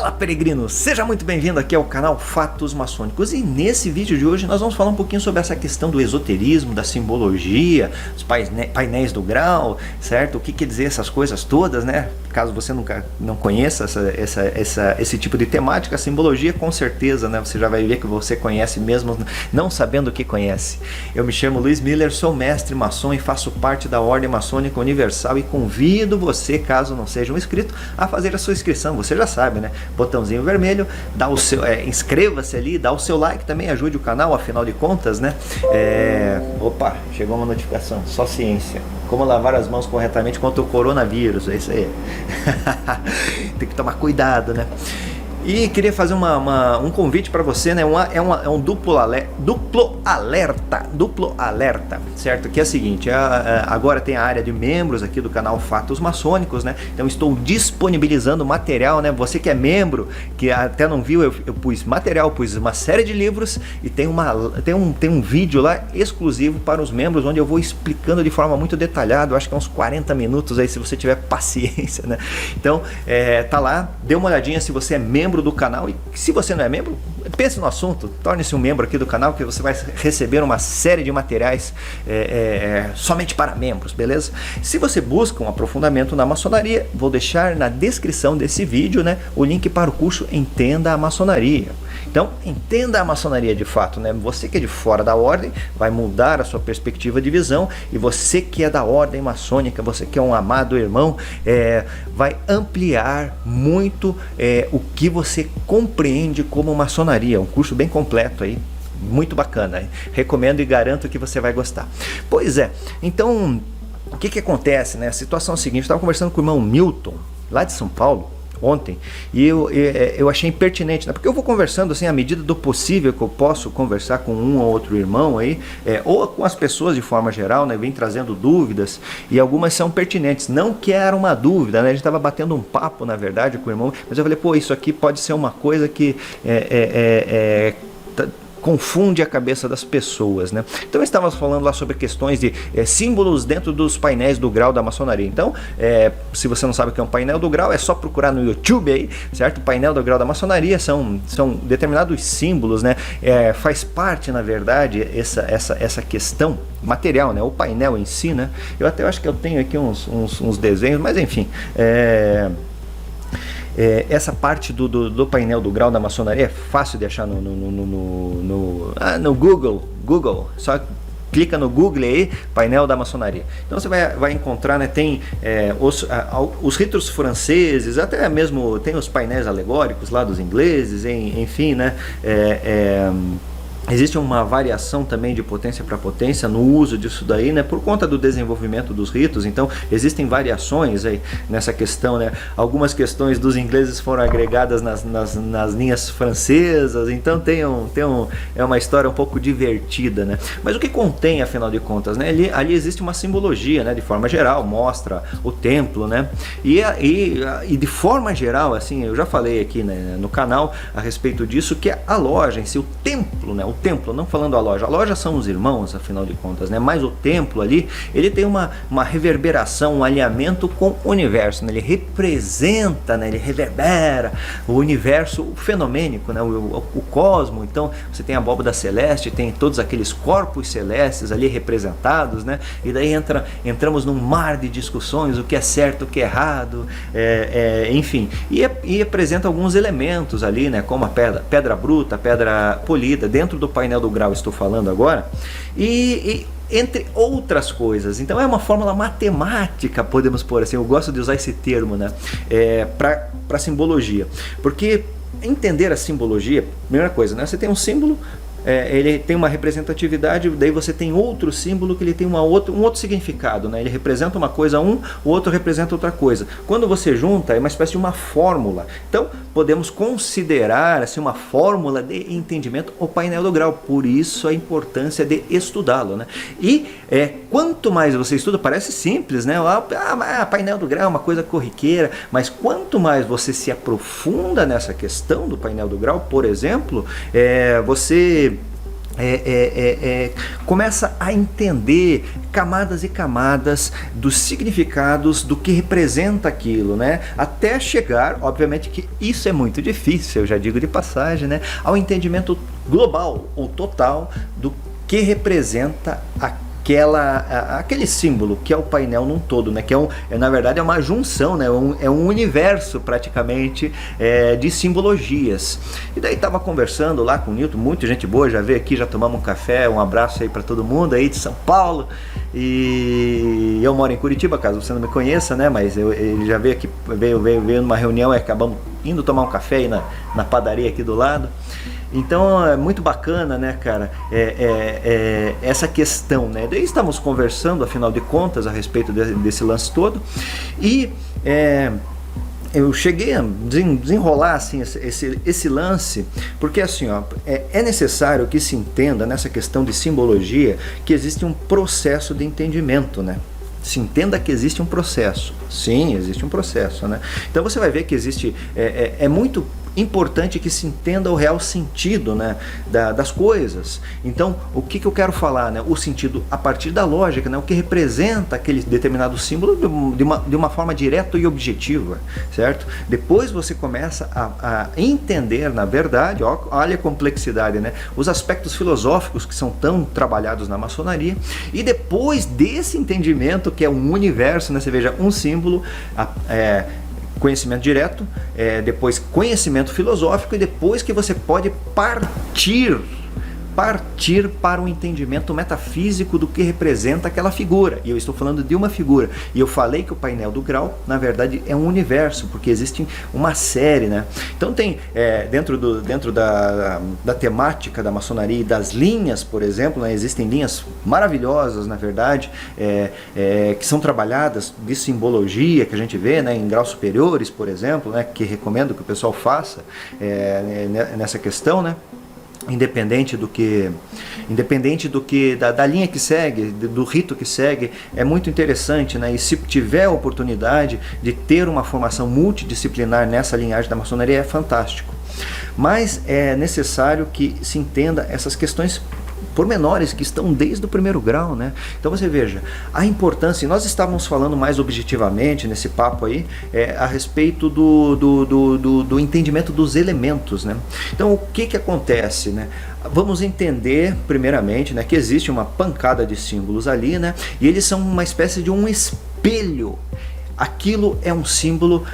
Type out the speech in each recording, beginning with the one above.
Fala, peregrino! Seja muito bem-vindo aqui ao canal Fatos Maçônicos, e nesse vídeo de hoje nós vamos falar um pouquinho sobre essa questão do esoterismo, da simbologia, os painéis do grau, certo? O que quer dizer essas coisas todas, né? Caso você não conheça esse tipo de temática, a simbologia, com certeza, né? Você já vai ver que você conhece mesmo não sabendo o que conhece. Eu me chamo Luiz Miller, sou mestre maçom e faço parte da Ordem Maçônica Universal, e convido você, caso não seja um inscrito, a fazer a sua inscrição. Você já sabe, né? Botãozinho vermelho, dá o seu, inscreva-se ali, dá o seu like também, ajude o canal, afinal de contas, né? Opa, chegou uma notificação, só ciência. Como lavar as mãos corretamente contra o coronavírus, é isso aí. Tem que tomar cuidado, né? E queria fazer um convite para você, né? É um duplo alerta, certo? Que é o seguinte, agora tem a área de membros aqui do canal Fatos Maçônicos, né? Então estou disponibilizando material, né? Você que é membro, que até não viu, eu pus material, pus uma série de livros, e tem um vídeo lá exclusivo para os membros, onde eu vou explicando de forma muito detalhada. Eu acho que é uns 40 minutos aí, se você tiver paciência, né? Então, tá lá, dê uma olhadinha se você é membro do canal, e se você não é membro, pense no assunto, torne-se um membro aqui do canal, que você vai receber uma série de materiais somente para membros, beleza? Se você busca um aprofundamento na maçonaria, vou deixar na descrição desse vídeo, né, o link para o curso Entenda a Maçonaria. Então, entenda a maçonaria de fato, né? Você que é de fora da ordem vai mudar a sua perspectiva de visão, e você que é da ordem maçônica, você que é um amado irmão, vai ampliar muito o que você compreende como maçonaria. Um curso bem completo aí, muito bacana. Recomendo e garanto que você vai gostar. Pois é, então, o que acontece, né? A situação é a seguinte: eu estava conversando com o irmão Milton, lá de São Paulo, ontem, e eu achei impertinente, né? Porque eu vou conversando assim, à medida do possível que eu posso conversar com um ou outro irmão aí, ou com as pessoas de forma geral, né? Vem trazendo dúvidas, e algumas são pertinentes. Não que era uma dúvida, né? A gente estava batendo um papo, na verdade, com o irmão, mas eu falei, pô, isso aqui pode ser uma coisa que confunde a cabeça das pessoas, né? Então estávamos falando lá sobre questões de símbolos dentro dos painéis do grau da maçonaria. Então, se você não sabe o que é um painel do grau, é só procurar no YouTube aí, certo? O painel do grau da maçonaria são determinados símbolos, né? Faz parte, na verdade, essa questão material, né? O painel em si, né? Eu até acho que eu tenho aqui uns desenhos, mas enfim, essa parte do painel do grau da maçonaria é fácil de achar no Google, só clica no Google aí, painel da maçonaria. Então você vai encontrar, né, tem os ritos franceses, até mesmo tem os painéis alegóricos lá dos ingleses, enfim, né? Existe uma variação também de potência para potência no uso disso daí, né, por conta do desenvolvimento dos ritos. Então existem variações aí nessa questão, né? Algumas questões dos ingleses foram agregadas nas linhas francesas, então é uma história um pouco divertida, né? Mas o que contém, afinal de contas, né? Ali existe uma simbologia, né? De forma geral, mostra o templo, né? E de forma geral, assim, eu já falei aqui, né, no canal a respeito disso, que a loja em si, o templo, né? O templo, não falando a loja são os irmãos, afinal de contas, né? Mas o templo ali, ele tem uma reverberação, um alinhamento com o universo, né? Ele representa, né? Ele reverbera o universo fenomênico, né? O cosmo. Então você tem a abóbada celeste, tem todos aqueles corpos celestes ali representados, né? E daí entramos num mar de discussões, o que é certo, o que é errado, enfim, e apresenta alguns elementos ali, né? Como a pedra bruta, a pedra polida, dentro do painel do grau estou falando agora, e entre outras coisas. Então é uma fórmula matemática, podemos pôr assim, eu gosto de usar esse termo, né, para simbologia, porque entender a simbologia, primeira coisa, né, você tem um símbolo, ele tem uma representatividade, daí você tem outro símbolo que ele tem um outro significado, né? Ele representa uma coisa, o outro representa outra coisa. Quando você junta, é uma espécie de uma fórmula. Então podemos considerar assim uma fórmula de entendimento o painel do grau, por isso a importância de estudá-lo, né? E quanto mais você estuda, parece simples, né? Painel do grau é uma coisa corriqueira, mas quanto mais você se aprofunda nessa questão do painel do grau, por exemplo, você começa a entender camadas e camadas dos significados do que representa aquilo, né? Até chegar, obviamente que isso é muito difícil, eu já digo de passagem, né? Ao entendimento global ou total do que representa aquele símbolo que é o painel num todo, né? Que na verdade é uma junção, né? É um universo praticamente de simbologias. E daí estava conversando lá com o Newton, muita gente boa, já veio aqui, já tomamos um café, um abraço aí para todo mundo aí de São Paulo. E eu moro em Curitiba, caso você não me conheça, né? Mas ele já veio aqui, veio numa reunião e acabamos indo tomar um café aí na padaria aqui do lado. Então é muito bacana, né, cara, essa questão, né? Daí estamos conversando, afinal de contas, a respeito desse lance todo. E eu cheguei a desenrolar assim, esse lance, porque assim, ó, é necessário que se entenda nessa questão de simbologia que existe um processo de entendimento, né? Se entenda que existe um processo. Sim, existe um processo, né? Então você vai ver que existe, é muito importante que se entenda o real sentido, né, das coisas. Então, o que eu quero falar, né? O sentido a partir da lógica, né? O que representa aquele determinado símbolo de uma forma direta e objetiva, certo? Depois você começa a entender, na verdade, olha a complexidade, né? Os aspectos filosóficos que são tão trabalhados na maçonaria, e depois desse entendimento, que é um universo, né? Você veja, um símbolo, conhecimento direto, depois conhecimento filosófico, e depois que você pode partir para um entendimento metafísico do que representa aquela figura. E eu estou falando de uma figura. E eu falei que o painel do grau, na verdade, é um universo, porque existe uma série, né? Então tem, dentro da temática da maçonaria e das linhas, por exemplo, né, existem linhas maravilhosas, na verdade, que são trabalhadas de simbologia, que a gente vê, né, em graus superiores, por exemplo, né, que recomendo que o pessoal faça nessa questão, né? Independente da linha que segue, do rito que segue, é muito interessante, né? E se tiver a oportunidade de ter uma formação multidisciplinar nessa linhagem da maçonaria, é fantástico. Mas é necessário que se entenda essas questões pormenores que estão desde o primeiro grau, né? Então você veja a importância, e nós estávamos falando mais objetivamente nesse papo aí, a respeito do entendimento dos elementos, né? Então o que acontece, né? Vamos entender primeiramente, né, que existe uma pancada de símbolos ali, né? E eles são uma espécie de um espelho. Aquilo é um símbolo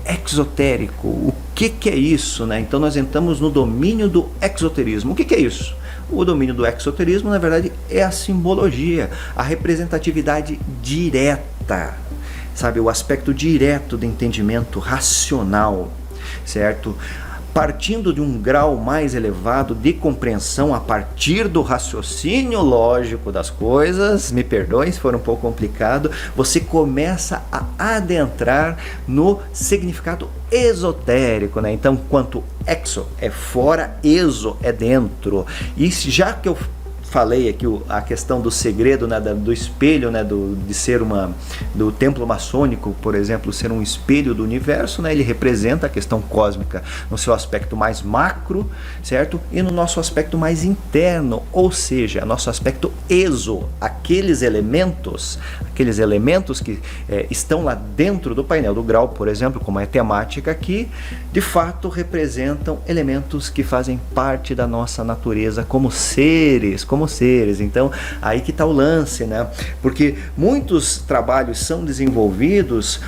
exotérico. O que é isso, né? Então nós entramos no domínio do exoterismo. O que é isso? O domínio do exoterismo, na verdade, é a simbologia, a representatividade direta, sabe? O aspecto direto do entendimento racional, certo? Partindo de um grau mais elevado de compreensão a partir do raciocínio lógico das coisas, me perdoem se for um pouco complicado, você começa a adentrar no significado esotérico, né? Então, quanto exo é fora, exo é dentro. E já que eu falei aqui a questão do segredo, né, do espelho, né, de ser do templo maçônico, por exemplo, ser um espelho do universo, né, ele representa a questão cósmica no seu aspecto mais macro, certo? E no nosso aspecto mais interno, ou seja, nosso aspecto exo, aqueles elementos que estão lá dentro do painel do grau, por exemplo, como é a temática aqui, de fato representam elementos que fazem parte da nossa natureza como seres. Então, aí que está o lance, né? Porque muitos trabalhos são desenvolvidos,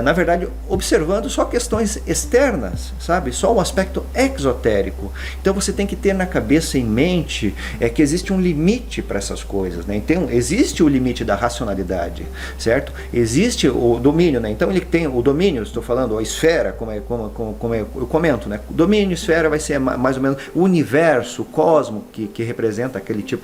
na verdade, observando só questões externas, sabe? Só o aspecto exotérico. Então, você tem que ter na cabeça, em mente, que existe um limite para essas coisas, né? Então, existe o limite da racionalidade, certo? Existe o domínio, né? Então, ele tem o domínio, estou falando, a esfera, como eu comento, né? O domínio, esfera, vai ser mais ou menos o universo, o cosmo, que representa representa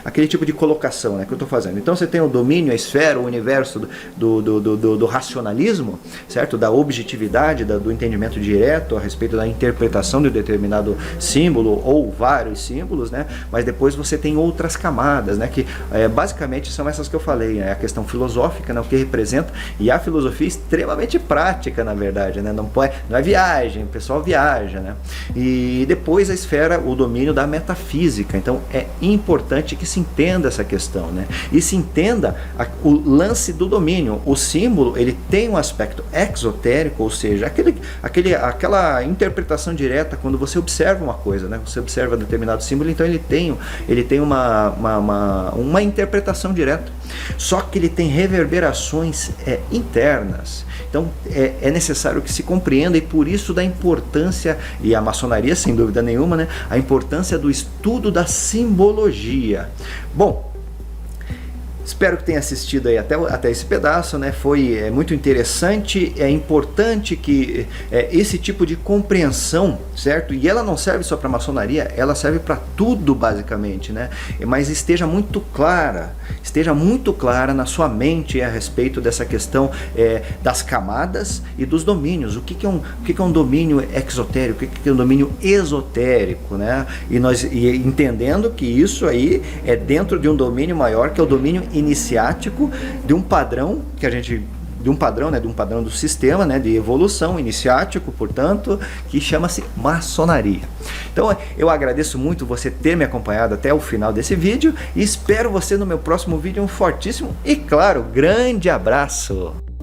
aquele tipo de colocação, né, que eu estou fazendo. Então você tem o domínio, a esfera, o universo do racionalismo, certo? Da objetividade, do entendimento direto a respeito da interpretação de um determinado símbolo ou vários símbolos, né? Mas depois você tem outras camadas, né? Que basicamente são essas que eu falei, né? A questão filosófica, né? O que representa, e a filosofia é extremamente prática, na verdade, né? Não é viagem, o pessoal viaja, né? E depois a esfera, o domínio da metafísica. Então é importante que se entenda essa questão, né? E se entenda o lance do domínio. O símbolo, ele tem um aspecto exotérico, ou seja, aquela interpretação direta quando você observa uma coisa, né? Você observa determinado símbolo, então ele tem uma interpretação direta. Só que ele tem reverberações internas. Então é necessário que se compreenda, e por isso da importância, e a maçonaria sem dúvida nenhuma, né? A importância do estudo da simbologia. Bom, espero que tenha assistido aí até esse pedaço, né? Foi muito interessante, é importante que esse tipo de compreensão, certo? E ela não serve só para maçonaria, ela serve para tudo basicamente, né? Mas esteja muito clara na sua mente a respeito dessa questão das camadas e dos domínios. O que é um domínio exotérico? O que é um domínio esotérico, né? E entendendo que isso aí é dentro de um domínio maior, que é o domínio iniciático de um padrão do sistema, né, de evolução iniciático, portanto, que chama-se maçonaria. Então eu agradeço muito você ter me acompanhado até o final desse vídeo e espero você no meu próximo vídeo. Um fortíssimo e, claro, grande abraço!